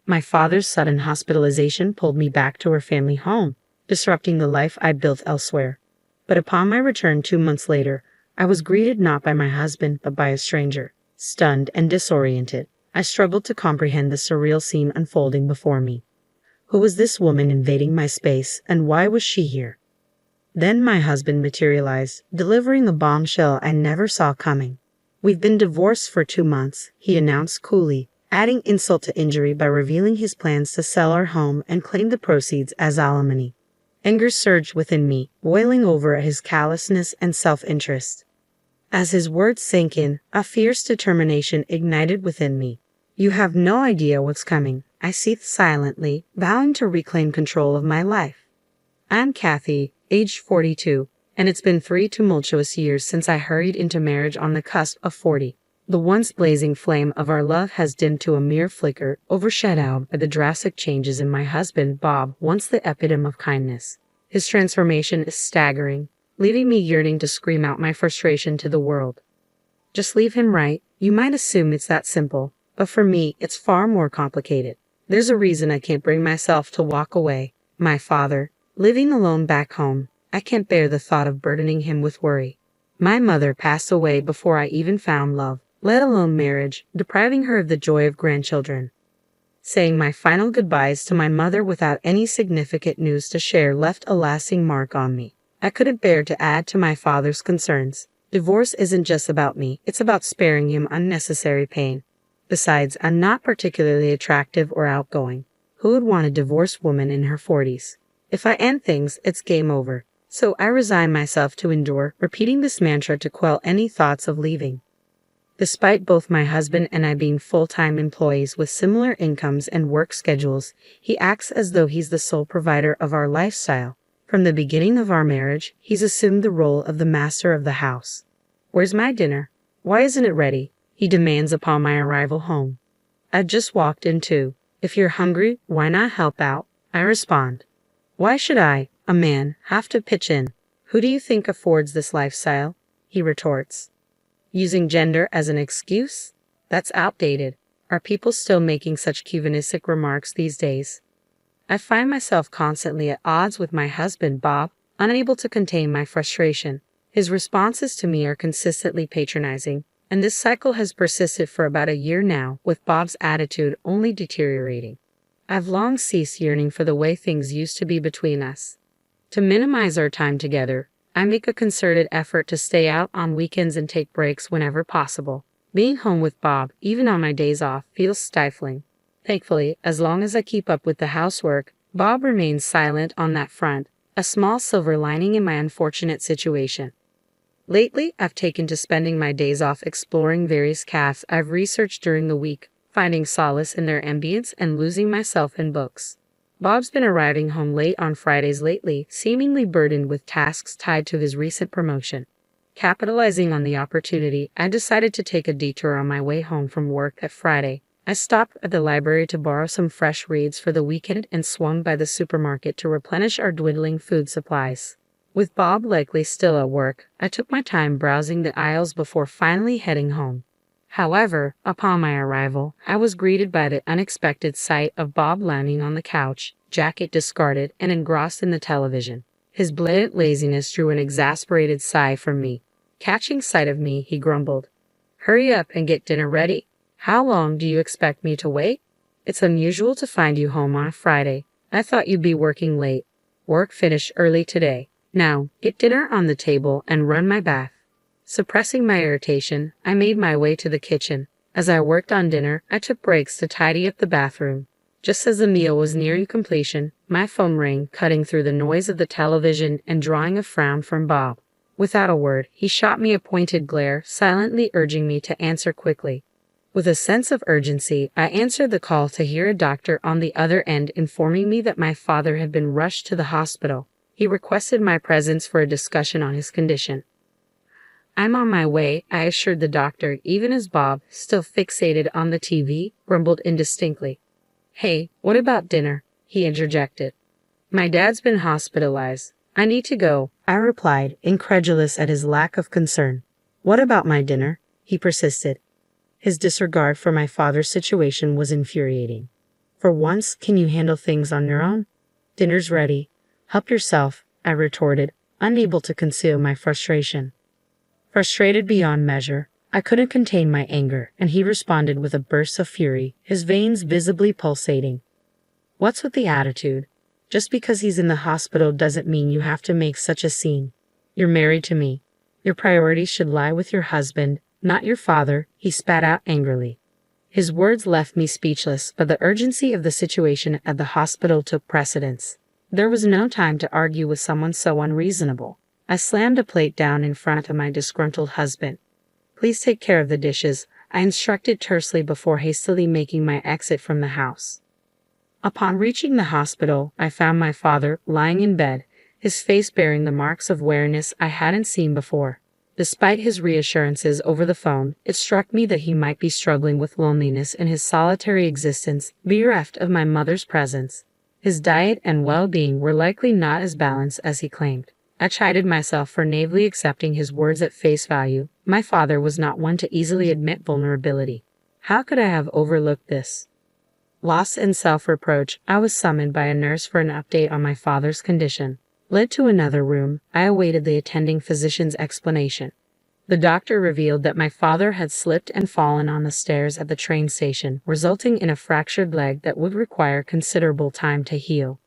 My father's sudden hospitalization pulled me back to our family home, disrupting the life I'd built elsewhere. But upon my return 2 months later, I was greeted not by my husband but by a stranger. Stunned and disoriented, I struggled to comprehend the surreal scene unfolding before me. Who was this woman invading my space, and why was she here? Then my husband materialized, delivering a bombshell I never saw coming. "We've been divorced for 2 months," he announced coolly, adding insult to injury by revealing his plans to sell our home and claim the proceeds as alimony. Anger surged within me, boiling over at his callousness and self-interest. As his words sank in, a fierce determination ignited within me. "You have no idea what's coming," I seethed silently, vowing to reclaim control of my life. "I'm Kathy, aged 42, and it's been 3 tumultuous years since I hurried into marriage on the cusp of 40. The once blazing flame of our love has dimmed to a mere flicker, overshadowed by the drastic changes in my husband, Bob, once the epitome of kindness. His transformation is staggering, leaving me yearning to scream out my frustration to the world. Just leave him, right? You might assume it's that simple, but for me, it's far more complicated. There's a reason I can't bring myself to walk away. My father, living alone back home, I can't bear the thought of burdening him with worry. My mother passed away before I even found love, let alone marriage, depriving her of the joy of grandchildren. Saying my final goodbyes to my mother without any significant news to share left a lasting mark on me. I couldn't bear to add to my father's concerns. Divorce isn't just about me, it's about sparing him unnecessary pain. Besides, I'm not particularly attractive or outgoing. Who would want a divorced woman in her 40s? If I end things, it's game over. So I resign myself to endure, repeating this mantra to quell any thoughts of leaving. Despite both my husband and I being full-time employees with similar incomes and work schedules, he acts as though he's the sole provider of our lifestyle. From the beginning of our marriage, he's assumed the role of the master of the house. "Where's my dinner? Why isn't it ready?" he demands upon my arrival home. "I've just walked in too. If you're hungry, why not help out?" I respond. "Why should I, a man, have to pitch in? Who do you think affords this lifestyle?" he retorts. Using gender as an excuse? That's outdated. Are people still making such chauvinistic remarks these days? I find myself constantly at odds with my husband, Bob, unable to contain my frustration. His responses to me are consistently patronizing, and this cycle has persisted for about a year now, with Bob's attitude only deteriorating. I've long ceased yearning for the way things used to be between us. To minimize our time together, I make a concerted effort to stay out on weekends and take breaks whenever possible. Being home with Bob, even on my days off, feels stifling. Thankfully, as long as I keep up with the housework, Bob remains silent on that front, a small silver lining in my unfortunate situation. Lately, I've taken to spending my days off exploring various cafes I've researched during the week, finding solace in their ambience and losing myself in books. Bob's been arriving home late on Fridays lately, seemingly burdened with tasks tied to his recent promotion. Capitalizing on the opportunity, I decided to take a detour on my way home from work that Friday. I stopped at the library to borrow some fresh reads for the weekend and swung by the supermarket to replenish our dwindling food supplies. With Bob likely still at work, I took my time browsing the aisles before finally heading home. However, upon my arrival, I was greeted by the unexpected sight of Bob lounging on the couch, jacket discarded and engrossed in the television. His blatant laziness drew an exasperated sigh from me. Catching sight of me, he grumbled, "Hurry up and get dinner ready. How long do you expect me to wait? It's unusual to find you home on a Friday. I thought you'd be working late. Work finished early today. Now, get dinner on the table and run my bath." Suppressing my irritation, I made my way to the kitchen. As I worked on dinner, I took breaks to tidy up the bathroom. Just as the meal was nearing completion, my phone rang, cutting through the noise of the television and drawing a frown from Bob. Without a word, he shot me a pointed glare, silently urging me to answer quickly. With a sense of urgency, I answered the call to hear a doctor on the other end informing me that my father had been rushed to the hospital. He requested my presence for a discussion on his condition. "I'm on my way," I assured the doctor, even as Bob, still fixated on the TV, grumbled indistinctly. "Hey, what about dinner?" he interjected. "My dad's been hospitalized. I need to go," I replied, incredulous at his lack of concern. "What about my dinner?" he persisted. His disregard for my father's situation was infuriating. For once, can you handle things on your own? Dinner's ready. Help yourself, I retorted, unable to conceal my frustration. Frustrated beyond measure, I couldn't contain my anger, and he responded with a burst of fury, his veins visibly pulsating. What's with the attitude? Just because he's in the hospital doesn't mean you have to make such a scene. You're married to me. Your priorities should lie with your husband, not your father, he spat out angrily. His words left me speechless, but the urgency of the situation at the hospital took precedence. There was no time to argue with someone so unreasonable. I slammed a plate down in front of my disgruntled husband. Please take care of the dishes, I instructed tersely before hastily making my exit from the house. Upon reaching the hospital, I found my father lying in bed, his face bearing the marks of weariness I hadn't seen before. Despite his reassurances over the phone, it struck me that he might be struggling with loneliness in his solitary existence, bereft of my mother's presence. His diet and well-being were likely not as balanced as he claimed. I chided myself for naively accepting his words at face value. My father was not one to easily admit vulnerability. How could I have overlooked this? Lost in self-reproach, I was summoned by a nurse for an update on my father's condition. Led to another room, I awaited the attending physician's explanation. The doctor revealed that my father had slipped and fallen on the stairs at the train station, resulting in a fractured leg that would require considerable time to heal.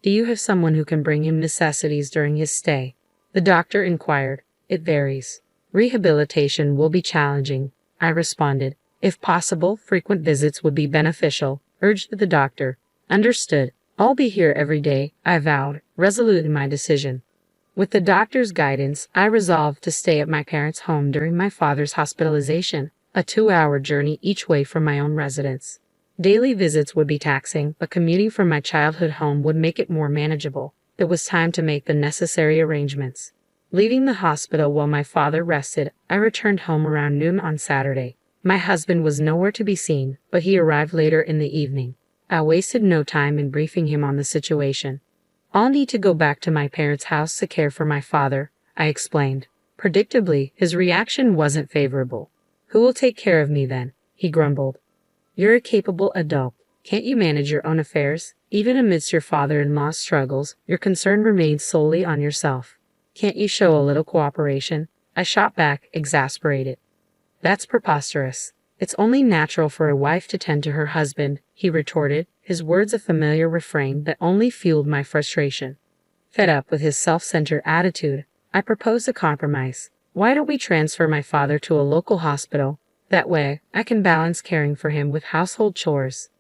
Do you have someone who can bring him necessities during his stay? The doctor inquired. It varies. Rehabilitation will be challenging, I responded. If possible, frequent visits would be beneficial, urged the doctor. Understood. I'll be here every day, I vowed, resolute in my decision. With the doctor's guidance, I resolved to stay at my parents' home during my father's hospitalization, a 2-hour journey each way from my own residence. Daily visits would be taxing, but commuting from my childhood home would make it more manageable. It was time to make the necessary arrangements. Leaving the hospital while my father rested, I returned home around noon on Saturday. My husband was nowhere to be seen, but he arrived later in the evening. I wasted no time in briefing him on the situation. I'll need to go back to my parents' house to care for my father, I explained. Predictably, his reaction wasn't favorable. Who will take care of me then? He grumbled. You're a capable adult. Can't you manage your own affairs? Even amidst your father-in-law's struggles, your concern remains solely on yourself. Can't you show a little cooperation? I shot back, exasperated. That's preposterous. It's only natural for a wife to tend to her husband, he retorted, his words a familiar refrain that only fueled my frustration. Fed up with his self-centered attitude, I proposed a compromise. Why don't we transfer my father to a local hospital? That way, I can balance caring for him with household chores.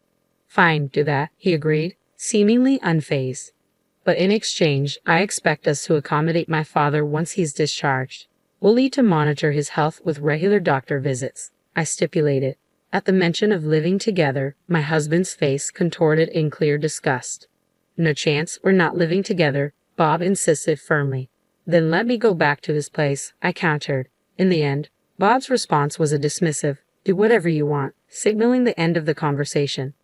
Fine, do that, he agreed, seemingly unfazed. But in exchange, I expect us to accommodate my father once he's discharged. We'll need to monitor his health with regular doctor visits, I stipulated. At the mention of living together, my husband's face contorted in clear disgust. No chance, we're not living together, Bob insisted firmly. Then let me go back to his place, I countered. In the end, Bob's response was a dismissive, do whatever you want, signaling the end of the conversation.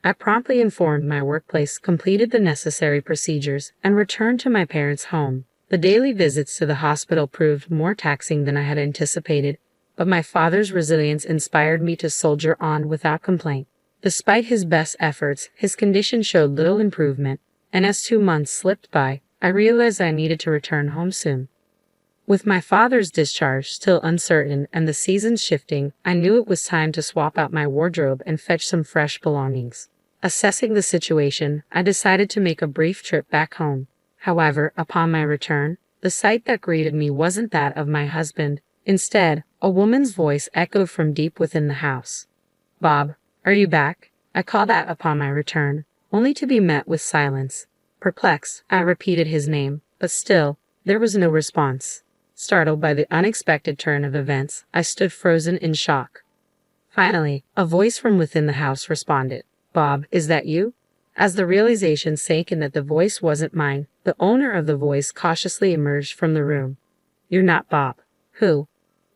I promptly informed my workplace, completed the necessary procedures, and returned to my parents' home. The daily visits to the hospital proved more taxing than I had anticipated, but my father's resilience inspired me to soldier on without complaint. Despite his best efforts, his condition showed little improvement, and as 2 months slipped by, I realized I needed to return home soon. With my father's discharge still uncertain and the seasons shifting, I knew it was time to swap out my wardrobe and fetch some fresh belongings. Assessing the situation, I decided to make a brief trip back home. However, upon my return, the sight that greeted me wasn't that of my husband. Instead, a woman's voice echoed from deep within the house. Bob, are you back? I called out upon my return, only to be met with silence. Perplexed, I repeated his name, but still, there was no response. Startled by the unexpected turn of events, I stood frozen in shock. Finally, a voice from within the house responded. Bob, is that you? As the realization sank in that the voice wasn't mine, the owner of the voice cautiously emerged from the room. You're not Bob. Who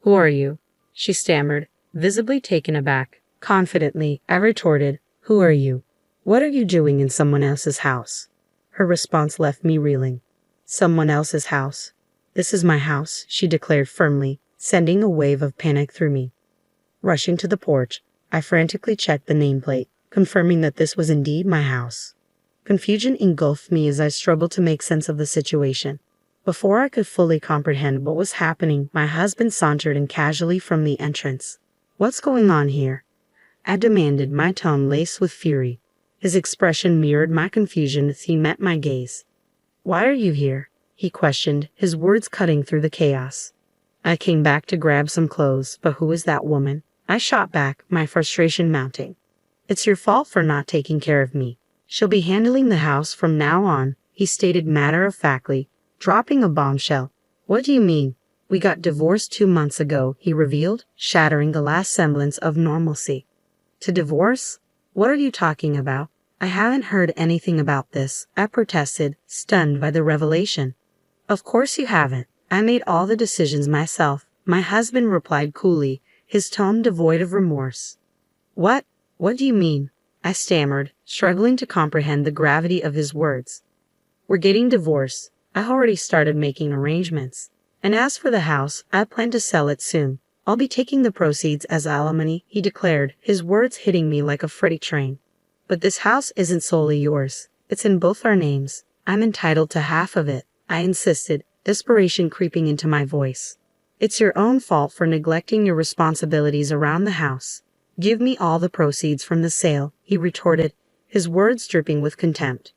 are you? She stammered, visibly taken aback. Confidently, I retorted, who are you? What are you doing in someone else's house? Her response left me reeling. Someone else's house? This is my house, she declared firmly, sending a wave of panic through me. Rushing to the porch, I frantically checked the nameplate, confirming that this was indeed my house. Confusion engulfed me as I struggled to make sense of the situation. Before I could fully comprehend what was happening, my husband sauntered in casually from the entrance. "What's going on here?" I demanded, my tone laced with fury. His expression mirrored my confusion as he met my gaze. "Why are you here?" he questioned, his words cutting through the chaos. "I came back to grab some clothes, but who is that woman?" I shot back, my frustration mounting. "It's your fault for not taking care of me. She'll be handling the house from now on," he stated matter-of-factly, dropping a bombshell. "What do you mean? We got divorced 2 months ago," he revealed, shattering the last semblance of normalcy. "To divorce? What are you talking about? I haven't heard anything about this," I protested, stunned by the revelation. "Of course you haven't. I made all the decisions myself," my husband replied coolly, his tone devoid of remorse. What do you mean?" I stammered, struggling to comprehend the gravity of his words. "We're getting divorced. I already started making arrangements. And as for the house, I plan to sell it soon. I'll be taking the proceeds as alimony," he declared, his words hitting me like a freight train. "But this house isn't solely yours. It's in both our names. I'm entitled to half of it," I insisted, desperation creeping into my voice. "It's your own fault for neglecting your responsibilities around the house. Give me all the proceeds from the sale," he retorted, his words dripping with contempt.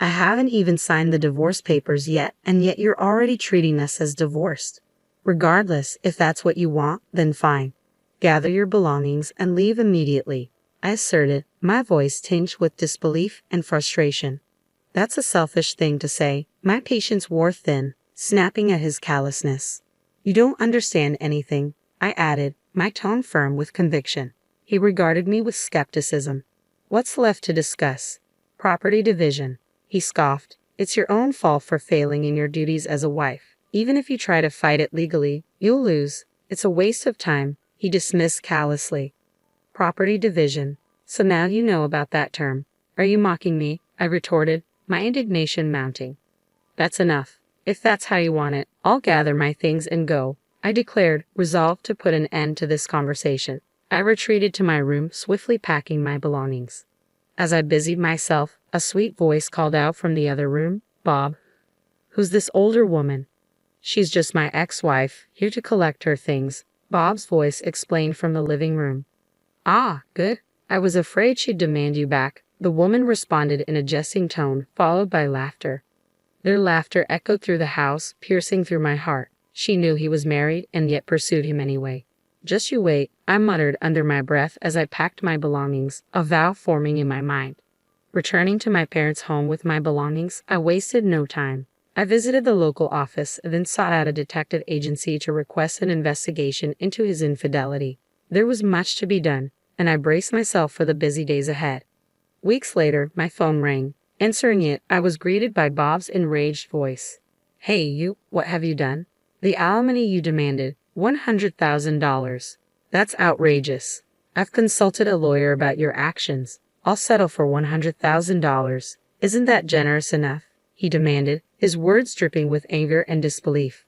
"I haven't even signed the divorce papers yet, and yet you're already treating us as divorced. Regardless, if that's what you want, then fine. Gather your belongings and leave immediately," I asserted, my voice tinged with disbelief and frustration. "That's a selfish thing to say," my patience wore thin, snapping at his callousness. "You don't understand anything," I added, my tone firm with conviction. He regarded me with skepticism. "What's left to discuss? Property division," he scoffed. "It's your own fault for failing in your duties as a wife. Even if you try to fight it legally, you'll lose. It's a waste of time," he dismissed callously. "Property division. So now you know about that term. Are you mocking me?" I retorted, my indignation mounting. "That's enough. If that's how you want it, I'll gather my things and go," I declared, resolved to put an end to this conversation. I retreated to my room, swiftly packing my belongings. As I busied myself, a sweet voice called out from the other room, "Bob." "Who's this older woman?" "She's just my ex-wife, here to collect her things," Bob's voice explained from the living room. "Ah, good. I was afraid she'd demand you back," the woman responded in a jesting tone, followed by laughter. Their laughter echoed through the house, piercing through my heart. She knew he was married and yet pursued him anyway. "Just you wait," I muttered under my breath as I packed my belongings, a vow forming in my mind. Returning to my parents' home with my belongings, I wasted no time. I visited the local office, then sought out a detective agency to request an investigation into his infidelity. There was much to be done, and I braced myself for the busy days ahead. Weeks later, my phone rang. Answering it, I was greeted by Bob's enraged voice. "Hey, you, what have you done? The alimony you demanded, $100,000. That's outrageous. I've consulted a lawyer about your actions. I'll settle for $100,000. Isn't that generous enough?" he demanded, his words dripping with anger and disbelief.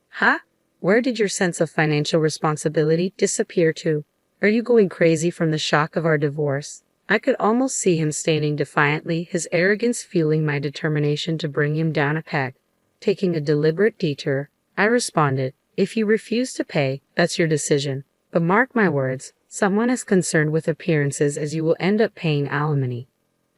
"Huh? Where did your sense of financial responsibility disappear to? Are you going crazy from the shock of our divorce?" I could almost see him standing defiantly, his arrogance fueling my determination to bring him down a peg. Taking a deliberate detour, I responded, "If you refuse to pay, that's your decision. But mark my words, someone as concerned with appearances as you will end up paying alimony."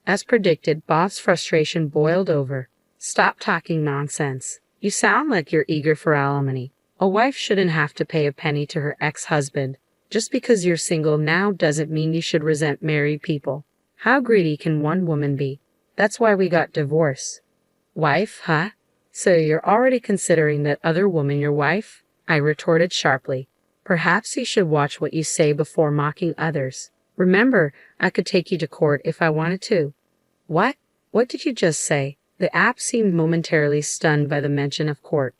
As predicted, Bob's frustration boiled over. "Stop talking nonsense. You sound like you're eager for alimony. A wife shouldn't have to pay a penny to her ex-husband. Just because you're single now doesn't mean you should resent married people. How greedy can one woman be? That's why we got divorced." "Wife, huh? So you're already considering that other woman your wife?" I retorted sharply. "Perhaps you should watch what you say before mocking others. Remember, I could take you to court if I wanted to." "What? What did you just say?" The app seemed momentarily stunned by the mention of court.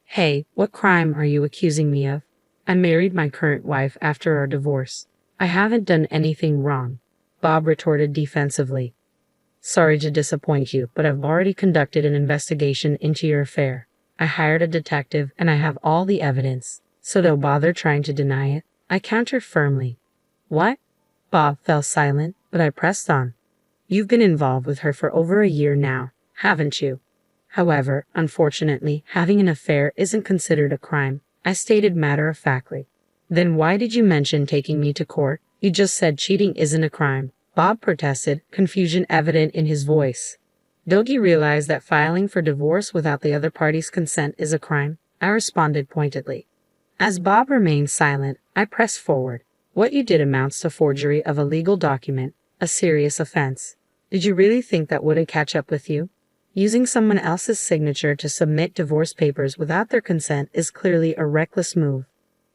"Hey, what crime are you accusing me of? I married my current wife after our divorce. I haven't done anything wrong," Bob retorted defensively. "Sorry to disappoint you, but I've already conducted an investigation into your affair. I hired a detective and I have all the evidence, so don't bother trying to deny it," I countered firmly. "What?" Bob fell silent, But I pressed on. You've been involved with her for over a year now, haven't you? However, unfortunately, having an affair isn't considered a crime, I stated matter-of-factly. Then why did you mention taking me to court? You just said cheating isn't a crime, Bob protested, confusion evident in his voice. Don't you realize that filing for divorce without the other party's consent is a crime? I responded pointedly. As Bob remained silent, I pressed forward. What you did amounts to forgery of a legal document, a serious offense. Did you really think that wouldn't catch up with you? Using someone else's signature to submit divorce papers without their consent is clearly a reckless move.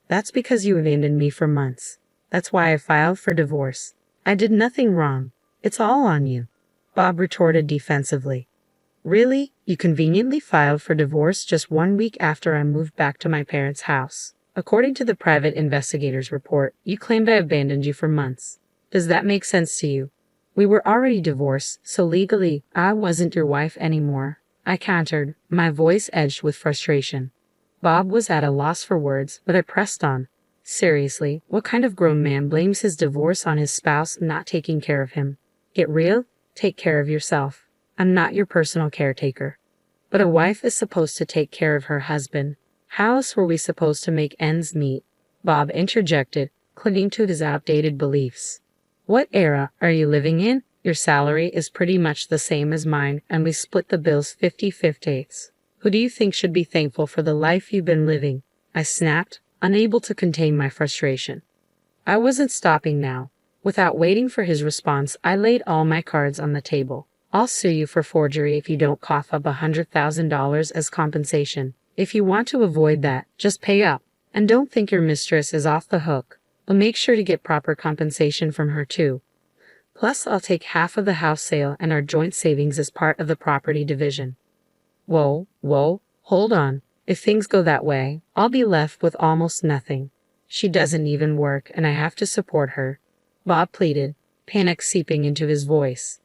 That's because you abandoned me for months. That's why I filed for divorce. I did nothing wrong. It's all on you, Bob retorted defensively. Really? You conveniently filed for divorce just 1 week after I moved back to my parents' house. According to the private investigator's report, you claimed I abandoned you for months. Does that make sense to you? We were already divorced, so legally, I wasn't your wife anymore. I countered, my voice edged with frustration. Bob was at a loss for words, but I pressed on. Seriously, what kind of grown man blames his divorce on his spouse not taking care of him? Get real? Take care of yourself. I'm not your personal caretaker. But a wife is supposed to take care of her husband. How else were we supposed to make ends meet? Bob interjected, clinging to his outdated beliefs. What era are you living in? Your salary is pretty much the same as mine, and we split the bills 50-50. Who do you think should be thankful for the life you've been living? I snapped, unable to contain my frustration. I wasn't stopping now. Without waiting for his response, I laid all my cards on the table. I'll sue you for forgery if you don't cough up $100,000 as compensation. If you want to avoid that, just pay up. And don't think your mistress is off the hook. But make sure to get proper compensation from her too. Plus, I'll take half of the house sale and our joint savings as part of the property division. Whoa, hold on. If things go that way, I'll be left with almost nothing. She doesn't even work and I have to support her. Bob pleaded, panic seeping into his voice.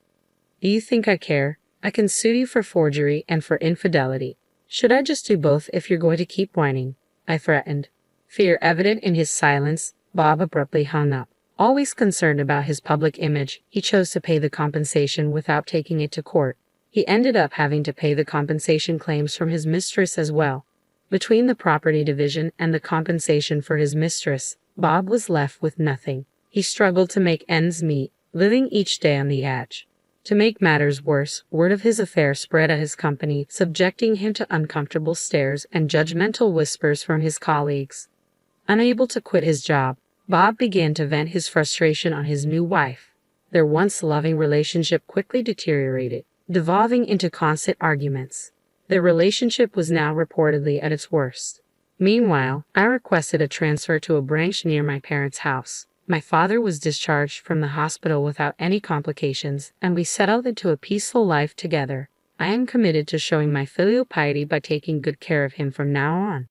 Do you think I care? I can sue you for forgery and for infidelity. Should I just do both if you're going to keep whining? I threatened. Fear evident in his silence, Bob abruptly hung up. Always concerned about his public image, he chose to pay the compensation without taking it to court. He ended up having to pay the compensation claims from his mistress as well. Between the property division and the compensation for his mistress, Bob was left with nothing. He struggled to make ends meet, living each day on the edge. To make matters worse, word of his affair spread at his company, subjecting him to uncomfortable stares and judgmental whispers from his colleagues. Unable to quit his job, Bob began to vent his frustration on his new wife. Their once loving relationship quickly deteriorated, devolving into constant arguments. Their relationship was now reportedly at its worst. Meanwhile, I requested a transfer to a branch near my parents' house. My father was discharged from the hospital without any complications, and we settled into a peaceful life together. I am committed to showing my filial piety by taking good care of him from now on.